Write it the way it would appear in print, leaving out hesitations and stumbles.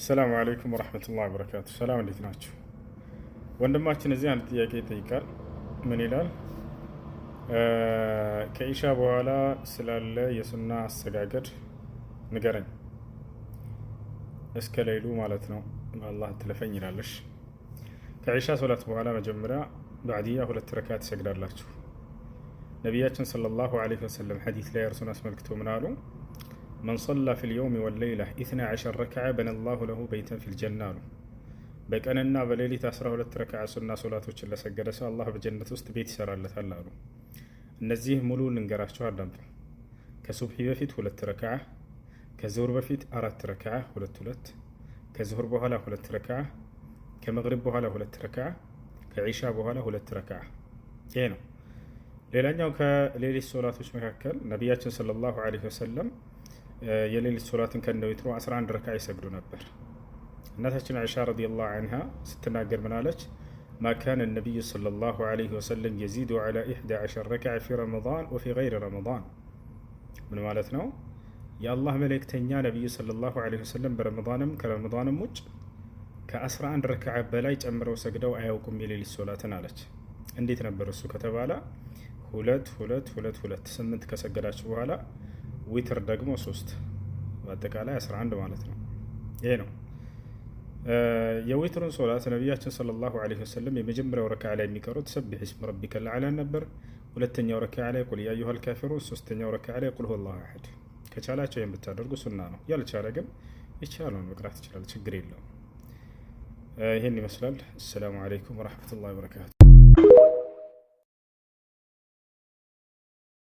ሰላም አለይኩም ወረሕመቱላሂ ወበረካቱ። ሰላም እንዴት ናችሁ? ወንድማችን እዚህ አንድ ጥያቄ ይጠይቃል። ምን ይላል? ከኢሻ በኋላ ስላለ የሱና አሰጋገድ ንገረኝ፣ እስከ ሌይሉ ማለት ነው። በአላህ ትለፈኝ ይላለሽ። ከኢሻ ሶላት በኋላ መጀመሪያ ባዕድያ 2 ረካ ትሰግዳላችሁ። ነቢያችን ሰለላሁ ዐለይሂ ወሰለም ሐዲስ ላይ እርሱን አስመልክቶ ምን አሉ? መን ሰላ ፊል የውሚ ወለይላ 12 ረክዓ በነላሁ ለሁ በይተን ፊል ጀና አሉ። በቀንና በሌሊት 12 ረክዓ ሱና ሶላቶችን ለሰገደ ሰው አላህ በጀነት ውስጥ ቤት ይሰራለታል አሉ። እነዚህ ሙሉ ልንገራቸው፣ አዳምጡ። ከሱብሒ በፊት 2 ረክዓ፣ ከዙሁር በፊት 4 ረክዓ 2 ከዙሁር በኋላ 2 ረክዓ፣ ከመግሪብ በኋላ 2 ረክዓ፣ ከዒሻ በኋላ 2 ረክዓ። ይሄ ነው። ሌላኛው ከሌሊት ሶላቶች መካከል ነቢያችን ሰለላሁ ዐለይሂ ወሰለም የሌሊት ሶላትን ከነዊትሩ 11 ረክዓ ይሰግዱ ነበር። እናታችን አይሻ ረዲየላሁ ዐንሃ ስትናገር ምን አለች? ማ ካነ ነቢዩ ሰለላሁ ዐለይሂ ወሰለም የዚዱ ዐላ 11 ረክዓ ፊ ረመዳን ወፊ ገይሪ ረመዳን። ምን ማለት ነው? የአላህ መልእክተኛ ነቢዩ ሰለላሁ ዐለይሂ ወሰለም በረመዳንም ከረመዳንም ውጭ ከ11 ረክዓ በላይ ጨምረው ሰግደው አያውቁም የሌሊት ሶላትን አለች። እንዴት ነበር እሱ ከተባለ 2 8 ከሰገዳችሁ በኋላ ዊትር ደግሞ 3 በአጠቃላይ 11 ማለት ነው። ይሄ ነው የዊትሩን ሶላት ነቢያችን ሰለላሁ ዐለይሂ ወሰለም የመጀመሪያው ረክዓ ላይ የሚቀሩት ሰቢሕ እስመ ረቢከል አዕላ ነበር። ሁለተኛው ረክዓ ላይ ቁል ያ አዩሀል ካፊሩን፣ ሶስተኛው ረክዓ ላይ ቁል ሁወላሁ አሐድ። ከቻላቸው የምታደርጉ ሱና ነው። ያልቻለ ግን ይቻላል መቅራት ይችላል፣ ችግር የለውም። ይሄን ይመስላል። አሰላሙ አለይኩም ወረሕመቱላሂ ወበረካቱ።